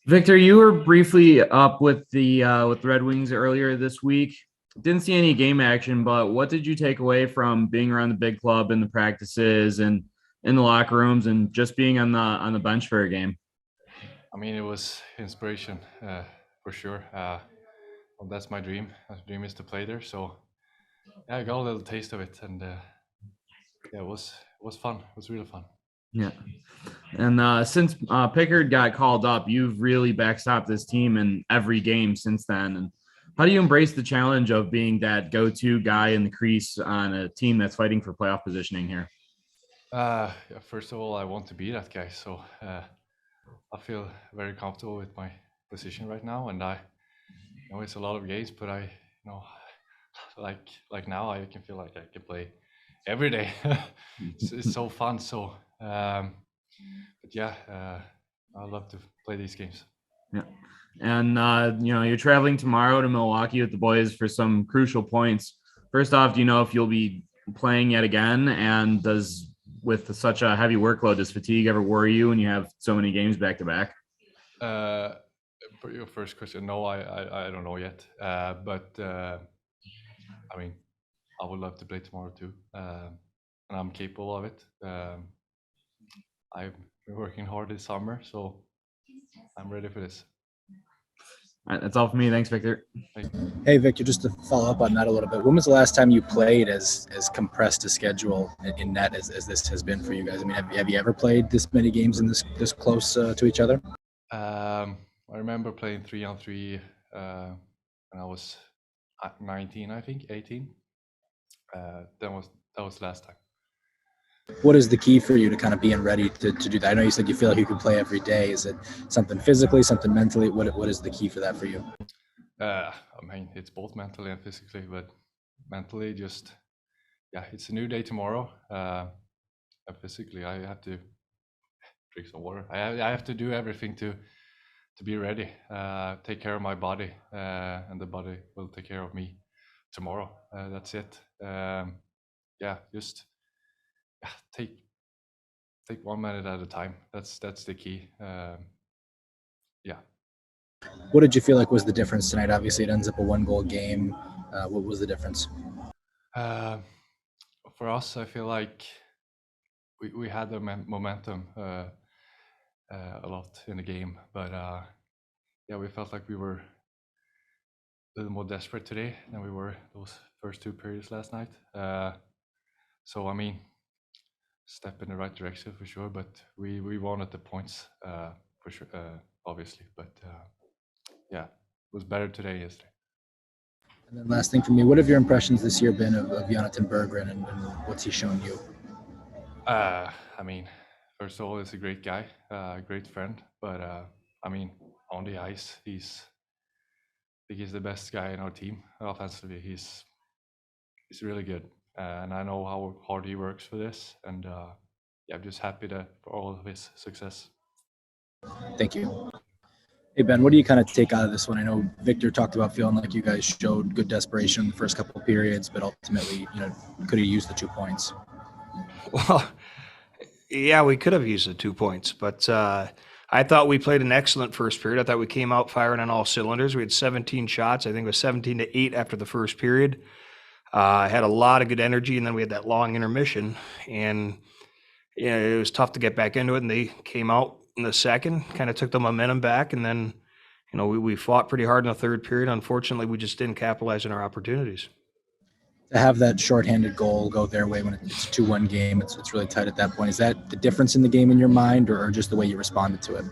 Victor, you were briefly up with the Red Wings earlier this week. Didn't see any game action, but what did you take away from being around the big club and the practices and in the locker rooms and just being on the bench for a game? I mean, it was inspiration for sure. Well, that's my dream. My dream is to play there. So yeah, I got a little taste of it, and yeah, it was fun. It was really fun. Yeah. And since Pickard got called up, you've really backstopped this team in every game since then. And how do you embrace the challenge of being that go-to guy in the crease on a team that's fighting for playoff positioning here? Yeah, first of all, I want to be that guy. So I feel very comfortable with my position right now, and I know it's a lot of games, but know, like now, I can feel like I can play every day. It's so fun. So, but yeah, I love to play these games. Yeah. And you're traveling tomorrow to Milwaukee with the boys for some crucial points. First off, do you know if you'll be playing yet again? And does with such a heavy workload, does fatigue ever worry you when you have so many games back to back? Uh, for your first question, no, I don't know yet. But I mean, I would love to play tomorrow too, and I'm capable of it. I've been working hard this summer, so I'm ready for this. All right, that's all for me. Thanks, Victor. Thank Hey, Victor, just to follow up on that a little bit, when was the last time you played as compressed a schedule in net as this has been for you guys? I mean, have you ever played this many games in this close to each other? I remember playing 3-on-3 when I was at 19, I think 18. That was last time. What is the key for you to kind of being ready to do that? I know you said you feel like you can play every day. Is it something physically, something mentally? What is the key for that for you? I mean, it's both mentally and physically, but mentally, just yeah, it's a new day tomorrow. And physically, I have to drink some water. I have to do everything to be ready. Take care of my body, and the body will take care of me tomorrow. That's it. Yeah, just yeah, take 1 minute at a time. That's the key. Yeah. What did you feel like was the difference tonight? Obviously, it ends up a 1-goal game. What was the difference? For us, I feel like we had the momentum a lot in the game, but yeah, we felt like we were a little more desperate today than we were those first two periods last night. So I mean, step in the right direction for sure, but we wanted the points for sure, obviously. But yeah, it was better today than yesterday. And then last thing for me, what have your impressions this year been of Jonathan Berggren and what's he shown you? I mean, first of all, he's a great guy, great friend. But I mean, on the ice, I think he's the best guy in our team. Offensively, he's really good, and I know how hard he works for this. And yeah, I'm just happy for all of his success. Thank you. Hey, Ben, what do you kind of take out of this one? I know Victor talked about feeling like you guys showed good desperation in the first couple of periods, but ultimately, could have used the 2 points. Well, yeah, we could have used the 2 points, but I thought we played an excellent first period. I thought we came out firing on all cylinders. We had 17 shots. I think it was 17-8 after the first period. Had a lot of good energy, and then we had that long intermission, and it was tough to get back into it. And they came out in the second, kind of took the momentum back, and then we fought pretty hard in the third period. Unfortunately, we just didn't capitalize on our opportunities. To have that shorthanded goal go their way when it's a 2-1 game, it's really tight at that point. Is that the difference in the game in your mind, or just the way you responded to it?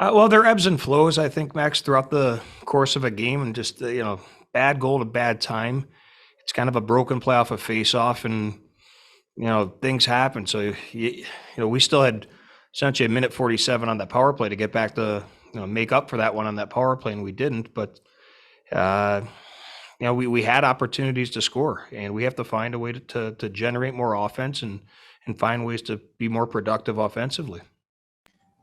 Well, there are ebbs and flows, I think, Max, throughout the course of a game, and just bad goal to bad time. It's kind of a broken play off a face-off, and things happen. So we still had essentially a minute 47 on that power play to get back to make up for that one on that power play, and we didn't. But we had opportunities to score, and we have to find a way to generate more offense and find ways to be more productive offensively.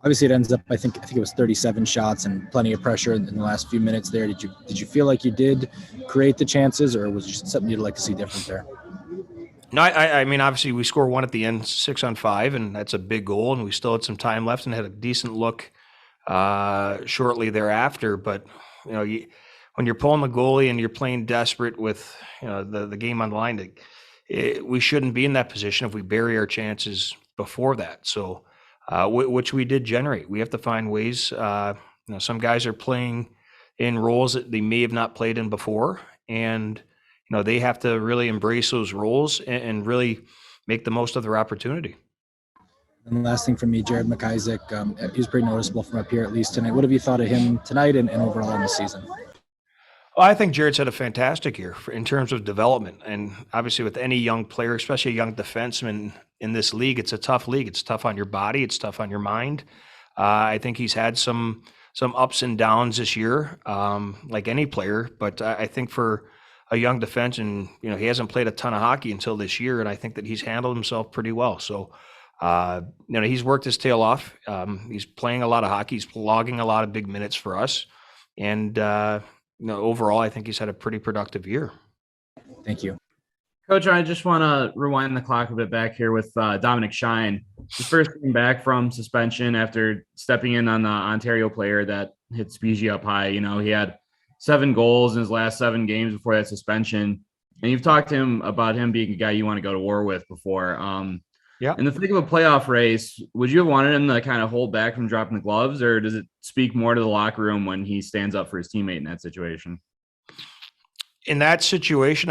Obviously, it ends up. I think it was 37 shots and plenty of pressure in the last few minutes there. Did you feel like you did create the chances, or was it just something you'd like to see different there? No, I mean, obviously we score one at the end, 6-on-5, and that's a big goal, and we still had some time left and had a decent look shortly thereafter. But when you're pulling the goalie and you're playing desperate with the game on the line, we shouldn't be in that position if we bury our chances before that. So, which we did generate. We have to find ways. Some guys are playing in roles that they may have not played in before, and they have to really embrace those roles and really make the most of their opportunity. And the last thing from me, Jared McIsaac, he was pretty noticeable from up here, at least tonight. What have you thought of him tonight and overall in the season? Well, I think Jared's had a fantastic year in terms of development. And obviously with any young player, especially a young defenseman in this league, it's a tough league. It's tough on your body. It's tough on your mind. I think he's had some ups and downs this year, like any player. But I think for a young defenseman, he hasn't played a ton of hockey until this year. And I think that he's handled himself pretty well. So, he's worked his tail off. He's playing a lot of hockey. He's logging a lot of big minutes for us. And, overall, I think he's had a pretty productive year. Thank you. Coach, I just want to rewind the clock a bit back here with Dominic Shine. His first came back from suspension after stepping in on the Ontario player that hit Spezia up high. He had 7 goals in his last 7 games before that suspension. And you've talked to him about him being a guy you want to go to war with before. Yeah. In the thick of a playoff race, would you have wanted him to kind of hold back from dropping the gloves, or does it speak more to the locker room when he stands up for his teammate in that situation? In that situation,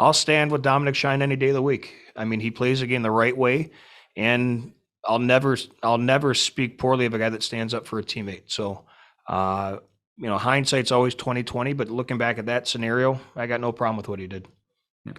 I'll stand with Dominic Shine any day of the week. I mean, he plays the game the right way, and I'll never speak poorly of a guy that stands up for a teammate. So, hindsight's always 20/20, but looking back at that scenario, I got no problem with what he did. Yeah.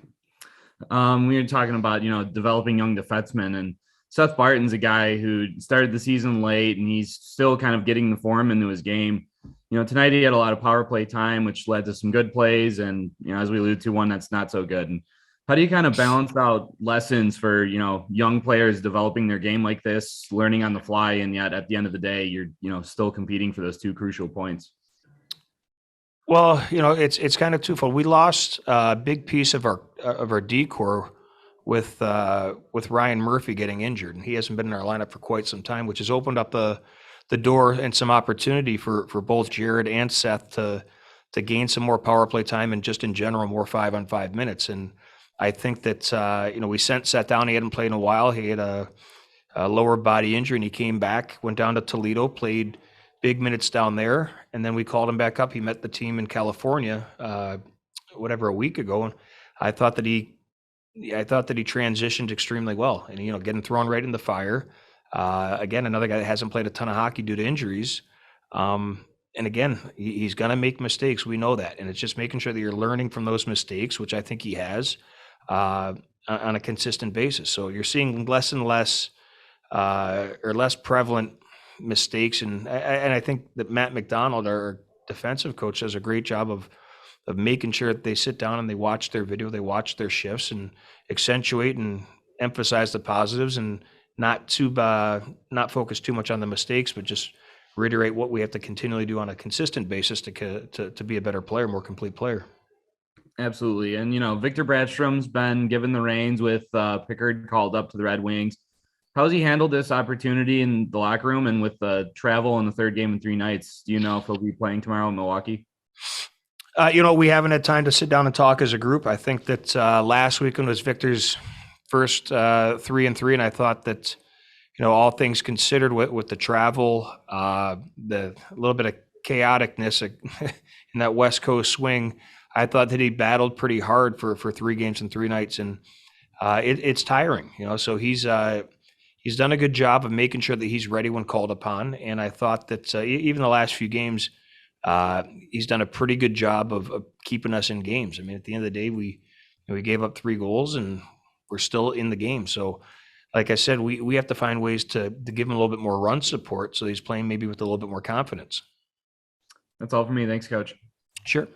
We were talking about, developing young defensemen, and Seth Barton's a guy who started the season late and he's still kind of getting the form into his game. Tonight he had a lot of power play time, which led to some good plays. And, as we alluded to, one that's not so good. And how do you kind of balance out lessons for, young players developing their game like this, learning on the fly, and yet at the end of the day, you're, still competing for those 2 crucial points? Well, it's kind of twofold. We lost a big piece of our D-core with Ryan Murphy getting injured, and he hasn't been in our lineup for quite some time, which has opened up the door and some opportunity for both Jared and Seth to gain some more power play time and just in general more 5-on-5 minutes. And I think that we sent Seth down. He hadn't played in a while. He had a lower body injury, and he came back, went down to Toledo, played big minutes down there, and then we called him back up. He met the team in California, a week ago, and I thought that he transitioned extremely well, and getting thrown right in the fire. Again, another guy that hasn't played a ton of hockey due to injuries, and again, he's going to make mistakes. We know that, and it's just making sure that you're learning from those mistakes, which I think he has on a consistent basis. So you're seeing less and less or less prevalent mistakes, and I think that Matt McDonald, our defensive coach, does a great job of making sure that they sit down and they watch their video, they watch their shifts, and accentuate and emphasize the positives, and not focus too much on the mistakes, but just reiterate what we have to continually do on a consistent basis to be a better player, more complete player. Absolutely. And, Victor Bradstrom's been given the reins with Pickard called up to the Red Wings. How's he handled this opportunity in the locker room and with the travel and the third game in 3 nights? Do you know if he'll be playing tomorrow in Milwaukee? We haven't had time to sit down and talk as a group. I think that last weekend was Victor's first 3-3, and I thought that, all things considered with the travel, the little bit of chaoticness in that West Coast swing, I thought that he battled pretty hard for 3 games and 3 nights, and it's tiring, So he's done a good job of making sure that he's ready when called upon, and I thought that even the last few games, he's done a pretty good job of keeping us in games. I mean, at the end of the day, we gave up 3 goals and we're still in the game. So, like I said, we have to find ways to give him a little bit more run support so he's playing maybe with a little bit more confidence. That's all for me. Thanks, Coach. Sure.